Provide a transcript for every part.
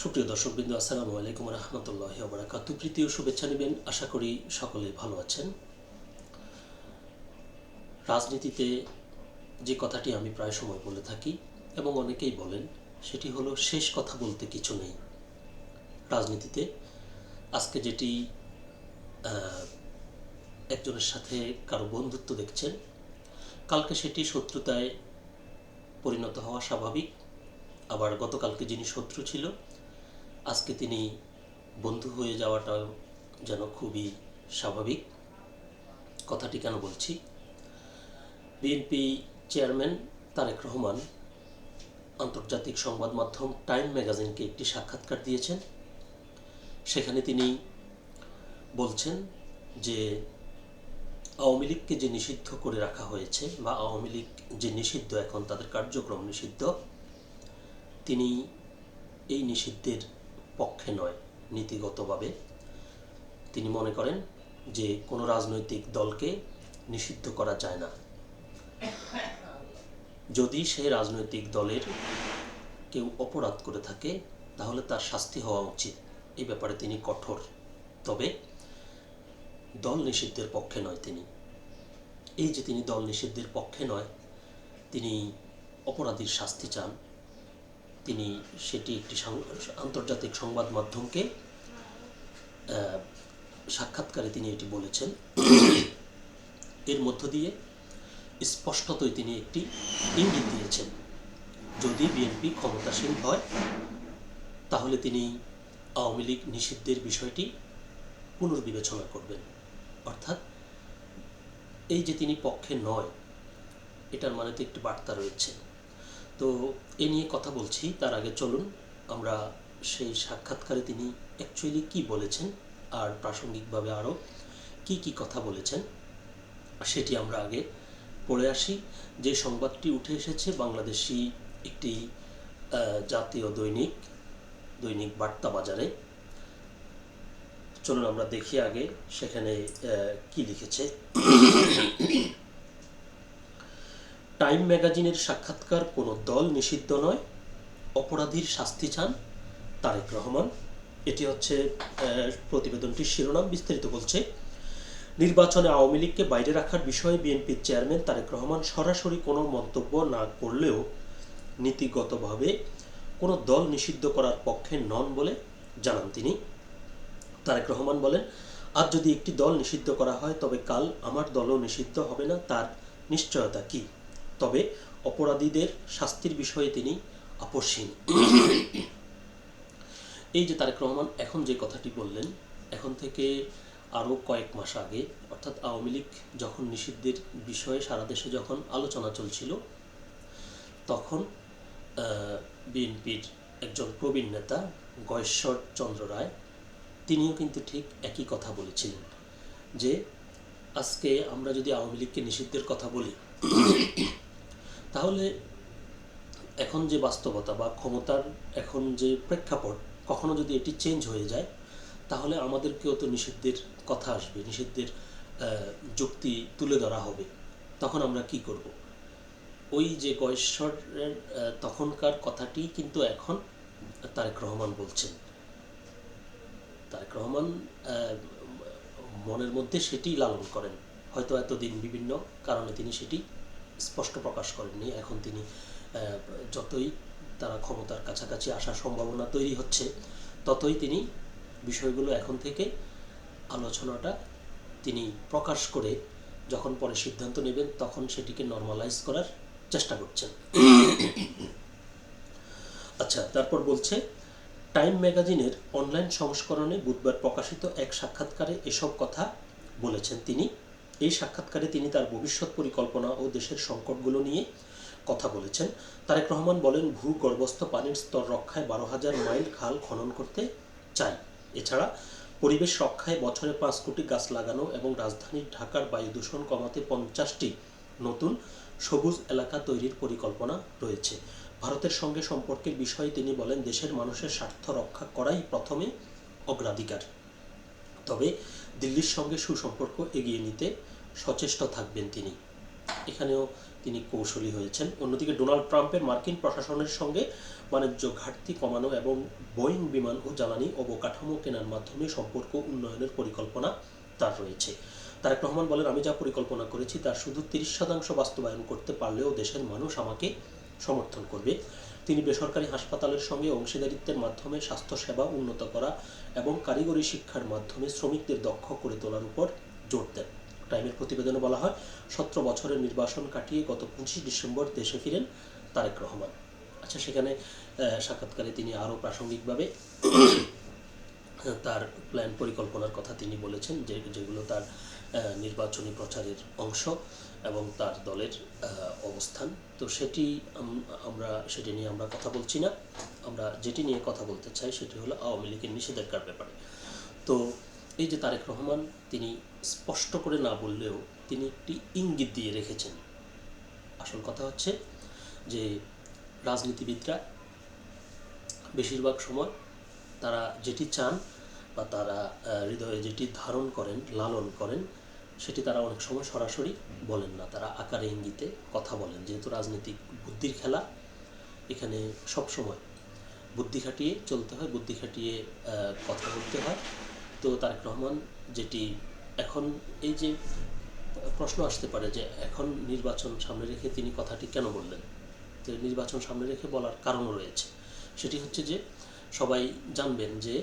সুপ্রিয় দর্শকবৃন্দ, আসসালামু আলাইকুম রহমতুল্লাহি ওয়া বারাকাতুহু। প্রীতি ও শুভেচ্ছা নেবেন, আশা করি সকলে ভালো আছেন। রাজনীতিতে যে কথাটি আমি প্রায় সময় বলে থাকি এবং অনেকেই বলেন, সেটি হলো শেষ কথা বলতে কিছু নেই। রাজনীতিতে আজকে যেটি একজনের সাথে কারো বন্ধুত্ব দেখছেন, কালকে সেটি শত্রুতায় পরিণত হওয়া স্বাভাবিক। আবার গতকালকে যিনি শত্রু ছিল, আজকে তিনি বন্ধু হয়ে যাওয়াটাও যেন খুবই স্বাভাবিক। কথাটি কেন বলছি? বিএনপি চেয়ারম্যান তারেক রহমান আন্তর্জাতিক সংবাদ মাধ্যম টাইম ম্যাগাজিনকে একটি সাক্ষাৎকার দিয়েছেন। সেখানে তিনি বলছেন যে আওয়ামী লীগকে যে নিষিদ্ধ করে রাখা হয়েছে বা আওয়ামী লীগ যে নিষিদ্ধ, এখন তাদের কার্যক্রম নিষিদ্ধ, তিনি এই নিষিদ্ধের পক্ষে নয়। নীতিগতভাবে তিনি মনে করেন যে কোনো রাজনৈতিক দলকে নিষিদ্ধ করা যায় না। যদি সেই রাজনৈতিক দলের কেউ অপরাধ করে থাকে তাহলে তার শাস্তি হওয়া উচিত, এই ব্যাপারে তিনি কঠোর। তবে দল নিষিদ্ধের পক্ষে নয় তিনি। এই যে তিনি দল নিষিদ্ধের পক্ষে নয়, তিনি অপরাধীর শাস্তি চান। তিনি সেটি একটি আন্তর্জাতিক সংবাদ মাধ্যমকে সাক্ষাৎকারে তিনি এটি বলেছেন। এর মধ্য দিয়ে স্পষ্টতই তিনি একটি ইঙ্গিত দিয়েছেন, যদি বিএনপি ক্ষমতাসীন হয় তাহলে তিনি আওয়ামী লীগ নিষিদ্ধের বিষয়টি পুনর্বিবেচনা করবেন। অর্থাৎ এই যে তিনি পক্ষে নয়, এটার মানে তো একটি বার্তা রয়েছে। তো এ নিয়ে কথা বলছি, তার আগে চলুন আমরা সেই সাক্ষাৎকারে তিনি অ্যাকচুয়ালি কি বলেছেন আর প্রাসঙ্গিকভাবে আরও কি কি কথা বলেছেন সেটি আমরা আগে পড়ে আসি। যে সংবাদটি উঠে এসেছে বাংলাদেশি একটি জাতীয় দৈনিক বার্তা বাজারে, চলুন আমরা দেখি আগে সেখানে কি লিখেছে। টাইম ম্যাগাজিনের সাক্ষাৎকার, কোনো দল নিষিদ্ধ নয়, অপরাধীর শাস্তি চান তারেক রহমান। এটি হচ্ছে প্রতিবেদনটির শিরোনাম। বিস্তারিত বলছে, নির্বাচনে আওয়ামী লীগকে বাইরে রাখার বিষয়ে বিএনপির চেয়ারম্যান তারেক রহমান সরাসরি কোনো মন্তব্য না করলেও নীতিগতভাবে কোনো দল নিষিদ্ধ করার পক্ষে নন বলে জানান তিনি। তারেক রহমান বলেন, আজ যদি একটি দল নিষিদ্ধ করা হয় তবে কাল আমার দলও নিষিদ্ধ হবে না, তার নিশ্চয়তা কি? তবে অপরাধীদের শাস্তির বিষয়ে তিনি আপোষহীন। এই যে তারেক রহমান এখন যে কথাটি বললেন, এখন থেকে আরও কয়েক মাস আগে, অর্থাৎ আওয়ামী লীগ যখন নিষিদ্ধের বিষয়ে সারা দেশে যখন আলোচনা চলছিল, তখন বিএনপির একজন প্রবীণ নেতা গয়েশ্বর চন্দ্র রায়, তিনিও কিন্তু ঠিক একই কথা বলেছিলেন যে আজকে আমরা যদি আওয়ামী লীগকে নিষিদ্ধের কথা বলি, তাহলে এখন যে বাস্তবতা বা ক্ষমতার এখন যে প্রেক্ষাপট, কখনো যদি এটি চেঞ্জ হয়ে যায় তাহলে আমাদেরকেও তো নিষিদ্ধের কথা আসবে, নিষিদ্ধের যুক্তি তুলে ধরা হবে। তখন আমরা কি করব? ওই যে গয়েশ্বরের তখনকার কথাটি কিন্তু এখন তারেক রহমান বলছেন। তারেক রহমান মনের মধ্যে সেটি লালন করেন, হয়তো এতদিন বিভিন্ন কারণে তিনি সেটি স্পষ্ট প্রকাশ করেননি। এখন তিনি যতই তারা ক্ষমতার কাছাকাছি আসার সম্ভাবনা তৈরি হচ্ছে, ততই তিনি বিষয়গুলো এখন থেকে আলোচনাটা তিনি প্রকাশ করে যখন পরে সিদ্ধান্ত নেবেন তখন সেটিকে নর্মালাইজ করার চেষ্টা করছেন। আচ্ছা, তারপর বলছে, টাইম ম্যাগাজিনের অনলাইন সংস্করণে বুধবার প্রকাশিত এক সাক্ষাৎকারে এসব কথা বলেছেন তিনি। এই সাক্ষাৎকারে তিনি তার ভবিষ্যৎ পরিকল্পনা ও দেশের সংকটগুলো নিয়ে কথা বলেছেন। তারেক রহমান বলেন, ভূগর্ভস্থ পানির স্তর রক্ষায় 12,000 মাইল খাল খনন করতে চাই। এছাড়া পরিবেশ রক্ষায় বছরে 5 কোটি গাছ লাগানো এবং রাজধানী ঢাকার বায়ু দূষণ কমাতে 50টি নতুন সবুজ এলাকা তৈরির পরিকল্পনা রয়েছে। ভারতের সঙ্গে সম্পর্কের বিষয়ে তিনি বলেন, দেশের মানুষের স্বার্থ রক্ষা করাই প্রথমে অগ্রাধিকার। তবে দিল্লির সঙ্গে সুসম্পর্ক এগিয়ে নিতে সচেষ্ট থাকবেন তিনি। এখানেও তিনি কৌশলী হয়েছেন। অন্যদিকে ডোনাল্ড ট্রাম্পের মার্কিন প্রশাসনের সঙ্গে বাণিজ্য ঘাটতি কমানো এবং বোয়িং বিমান ও জ্বালানি অবকাঠামো কেনার মাধ্যমে সম্পর্ক উন্নয়নের পরিকল্পনা তার রয়েছে। তারেক রহমান বলেন, আমি যা পরিকল্পনা করেছি তার শুধু 30% বাস্তবায়ন করতে পারলেও দেশের মানুষ আমাকে সমর্থন করবে। তিনি বেসরকারি হাসপাতালের সঙ্গে অংশীদারিত্বের মাধ্যমে স্বাস্থ্যসেবা উন্নত করা এবং কারিগরি শিক্ষার মাধ্যমে শ্রমিকদের দক্ষ করে তোলার উপর জোর দেন। টাইমের প্রতিবেদনে বলা হয়, 17 বছরের নির্বাসন কাটিয়ে গত 25 ডিসেম্বর দেশে ফিরেন তারেক রহমান। আচ্ছা, সেখানে সাক্ষাৎকারে তিনি আরও প্রাসঙ্গিকভাবে তার প্ল্যান পরিকল্পনার কথা তিনি বলেছেন, যেগুলো তার নির্বাচনী প্রচারের অংশ এবং তার দলের অবস্থান। তো সেটি নিয়ে আমরা কথা বলছি না। আমরা যেটি নিয়ে কথা বলতে চাই সেটি হলো আওয়ামী লীগের নিষেধাজ্ঞার ব্যাপারে। তো এই যে তারেক রহমান, তিনি স্পষ্ট করে না বললেও তিনি একটি ইঙ্গিত দিয়ে রেখেছেন। আসল কথা হচ্ছে যে রাজনীতিবিদরা বেশিরভাগ সময় তারা যেটি চান বা তারা হৃদয়ে যেটি ধারণ করেন, লালন করেন, সেটি তারা অনেক সময় সরাসরি বলেন না, তারা আকারে ইঙ্গিতে কথা বলেন। যেহেতু রাজনীতিক বুদ্ধির খেলা, এখানে সব সময় বুদ্ধি খাটিয়ে চলতে হয়, বুদ্ধি খাটিয়ে কথা বলতে হয়। তো তারেক রহমান যেটি এখন, এই যে প্রশ্ন আসতে পারে যে এখন নির্বাচন সামনে রেখে তিনি কথাটি কেন বললেন, তো নির্বাচন সামনে রেখে বলার কারণও রয়েছে। সেটি হচ্ছে যে সবাই জানবেন যে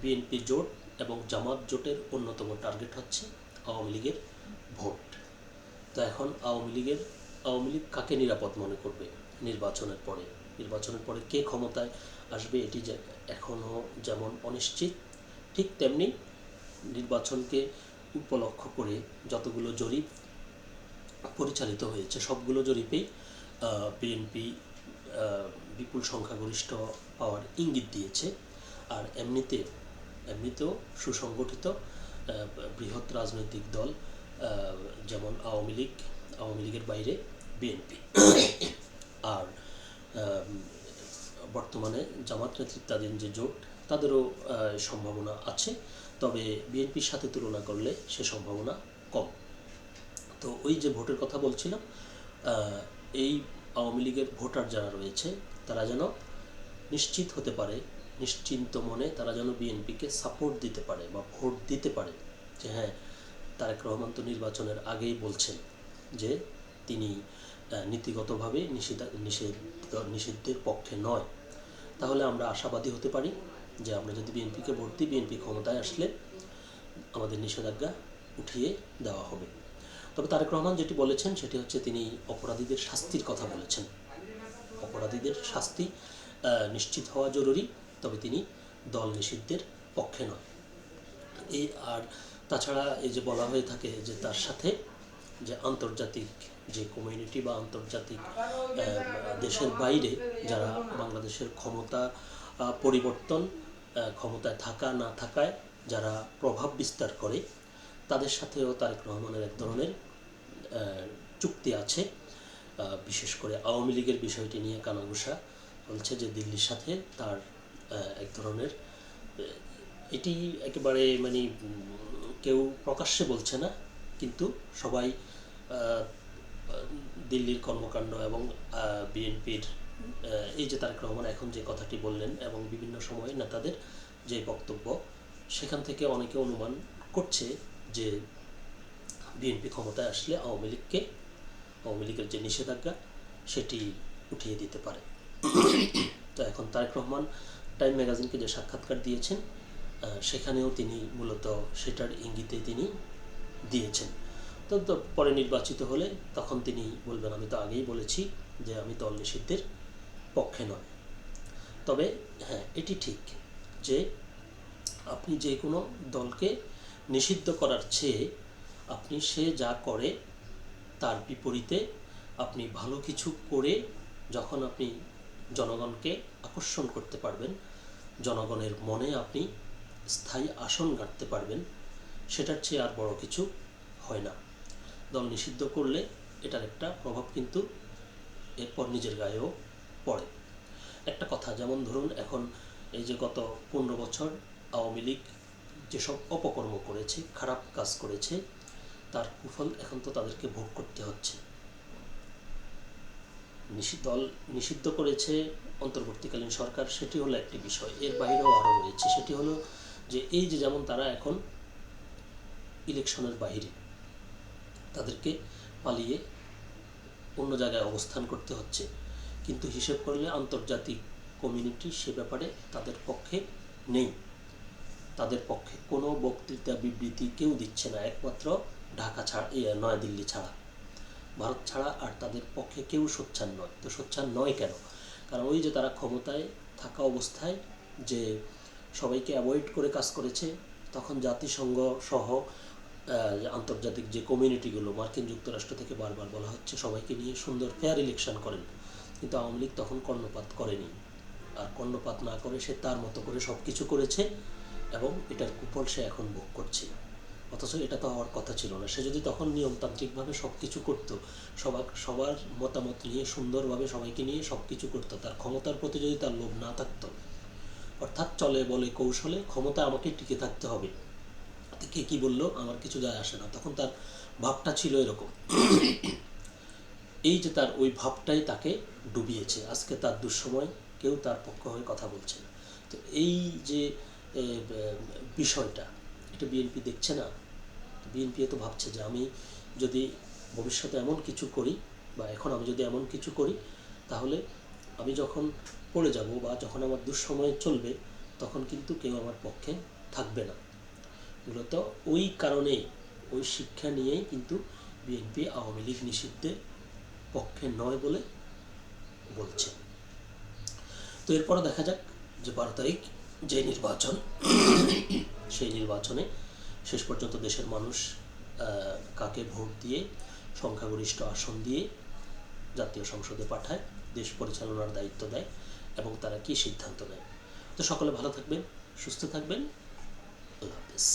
বিএনপি জোট এবং জামাত জোটের অন্যতম টার্গেট হচ্ছে আওয়ামী লীগের ভোট। তো এখন আওয়ামী লীগ কাকে নিরাপদ মনে করবে নির্বাচনের পরে কে ক্ষমতায় আসবে, এটি যে এখনও যেমন অনিশ্চিত, ঠিক তেমনি নির্বাচনকে উপলক্ষ করে যতগুলো জরিপ পরিচালিত হয়েছে সবগুলো জরিপেই বিএনপি বিপুল সংখ্যাগরিষ্ঠ পাওয়ার ইঙ্গিত দিয়েছে। আর এমনিতেও সুসংগঠিত বৃহৎ রাজনৈতিক দল যেমন আওয়ামী লীগের বাইরে বিএনপি, আর বর্তমানে জামাত নেতৃত্বাধীন যে জোট, তাদেরও সম্ভাবনা আছে, তবে বিএনপির সাথে তুলনা করলে সে সম্ভাবনা কম। তো ওই যে ভোটের কথা বলছিলাম, এই আওয়ামী লীগের ভোটার যারা রয়েছে তারা যেন নিশ্চিত হতে পারে, নিশ্চিন্ত মনে তারা যেন বিএনপিকে সাপোর্ট দিতে পারে বা ভোট দিতে পারে যে হ্যাঁ, তারেক রহমান তো নির্বাচনের আগেই বলছেন যে তিনি নীতিগতভাবে নিষিদ্ধের পক্ষে নয়। তাহলে আমরা আশাবাদী হতে পারি যে আমরা যদি বিএনপিকে ভোট দিই, বিএনপি ক্ষমতায় আসলে আমাদের নিষেধাজ্ঞা উঠিয়ে দেওয়া হবে। তবে তারেক রহমান যেটি বলেছেন সেটি হচ্ছে তিনি অপরাধীদের শাস্তির কথা বলেছেন। অপরাধীদের শাস্তি নিশ্চিত হওয়া জরুরি, তবে তিনি দল নিষিদ্ধের পক্ষে নয়। আর তাছাড়া এই যে বলা হয়ে থাকে যে তার সাথে যে আন্তর্জাতিক যে কমিউনিটি বা আন্তর্জাতিক দেশের বাইরে যারা বাংলাদেশের ক্ষমতা পরিবর্তন, ক্ষমতায় থাকা না থাকায় যারা প্রভাব বিস্তার করে, তাদের সাথেও তারেক রহমানের এক ধরনের চুক্তি আছে। বিশেষ করে আওয়ামী লীগের বিষয়টি নিয়ে কানাঘুষা বলছে যে দিল্লির সাথে তার এক ধরনের, এটি একেবারে মানে কেউ প্রকাশ্যে বলছে না, কিন্তু সবাই দিল্লির কর্মকাণ্ড এবং বিএনপির এই যে তারেক রহমান এখন যে কথাটি বললেন এবং বিভিন্ন সময়ে নেতাদের যে বক্তব্য, সেখান থেকে অনেকে অনুমান করছে যে বিএনপি ক্ষমতায় আসলে আওয়ামী লীগের যে নিষেধাজ্ঞা সেটি উঠিয়ে দিতে পারে। তো এখন তারেক রহমান টাইম ম্যাগাজিনকে যে সাক্ষাৎকার দিয়েছেন, সেখানেও তিনি মূলত সেটার ইঙ্গিতে তিনি দিয়েছেন। তো পরে নির্বাচিত হলে তখন তিনি বলবেন, আমি তো আগেই বলেছি যে আমি দল নিষিদ্ধের পক্ষে নয়। তবে হ্যাঁ, এটি ঠিক যে আপনি যে কোনো দলকে নিষিদ্ধ করার চেয়ে আপনি সে যা করে তার বিপরীতে আপনি ভালো কিছু করে যখন আপনি জনগণকে আকর্ষণ করতে পারবেন, জনগণের মনে আপনি স্থায়ী আসন গাঁথতে পারবেন, সেটার চেয়ে আর বড় কিছু হয় না। দল নিষিদ্ধ করলে এটার একটা প্রভাব কিন্তু এরপর নিজের গায়েও পড়ে। একটা কথা, যেমন ধরুন এখন এই যে গত 15 বছর আওয়ামী লীগ যেসব অপকর্ম করেছে, খারাপ কাজ করেছে, তার কুফল এখন তো তাদেরকে ভোগ করতে হচ্ছে। দল নিষিদ্ধ করেছে অন্তর্বর্তীকালীন সরকার, সেটি হলো একটি বিষয়। এর বাইরেও আরও রয়েছে, সেটি হলো যে এই যে যেমন তারা এখন ইলেকশনের বাইরে, তাদেরকে পালিয়ে অন্য জায়গায় অবস্থান করতে হচ্ছে, কিন্তু হিসেব করলে আন্তর্জাতিক কমিউনিটি সে ব্যাপারে তাদের পক্ষে নেই। তাদের পক্ষে কোনো বক্তৃতা বিবৃতি কেউ দিচ্ছে না, একমাত্র ঢাকা ছাড়া, নয়াদিল্লি ছাড়া, ভারত ছাড়া আর তাদের পক্ষে কেউ সোচ্চার নয়। তো সোচ্চার নয় কেন? কারণ ওই যে তারা ক্ষমতায় থাকা অবস্থায় যে সবাইকে অ্যাভয়েড করে কাজ করেছে, তখন জাতিসংঘ সহ আন্তর্জাতিক যে কমিউনিটিগুলো, মার্কিন যুক্তরাষ্ট্র থেকে বারবার বলা হচ্ছে সবাইকে নিয়ে সুন্দর ফেয়ার ইলেকশন করেন, কিন্তু আওয়ামী লীগ তখন কর্ণপাত করেনি। আর কর্ণপাত না করে সে তার মতো করে সব কিছু করেছে এবং এটার কুফল সে এখন ভোগ করছে। অথচ এটা তো হওয়ার কথা ছিল না। সে যদি তখন নিয়মতান্ত্রিকভাবে সব কিছু করতো, সবার মতামত নিয়ে সুন্দরভাবে সবাইকে নিয়ে সব কিছু করতো, তার ক্ষমতার প্রতি যদি তার লোভ না থাকতো, অর্থাৎ চলে বলে কৌশলে ক্ষমতা আমাকে টিকে থাকতে হবে, কে কী বললো আমার কিছু যায় আসে না, তখন তার ভাবটা ছিল এরকম। এই যে তার ওই ভাবটাই তাকে ডুবিয়েছে। আজকে তার দুঃসময়, কেউ তার পক্ষ হয়ে কথা বলছে না। তো এই যে বিষয়টা, এটা বিএনপি দেখছে না। বিএনপি তো ভাবছে যে আমি যদি ভবিষ্যতে এমন কিছু করি, বা এখন আমি যদি এমন কিছু করি, তাহলে আমি যখন পড়ে যাব বা যখন আমার দুঃসময় চলবে, তখন কিন্তু কেউ আমার পক্ষে থাকবে না। মূলত ওই কারণেই, ওই শিক্ষা নিয়েই কিন্তু বিএনপি আওয়ামী লীগ নিষিদ্ধের পক্ষে নয় বলে বলছে। তো এরপরে দেখা যাক যে 12 তারিখ যে নির্বাচন, সেই নির্বাচনে শেষ পর্যন্ত দেশের মানুষ কাকে ভোট দিয়ে, সংখ্যাগরিষ্ঠ আসন দিয়ে জাতীয় সংসদে পাঠায়, দেশ পরিচালনার দায়িত্ব দেয় এবং তারা কী সিদ্ধান্ত নেয়। তো সকলে ভালো থাকবেন, সুস্থ থাকবেন, আল্লাহ হাফেজ।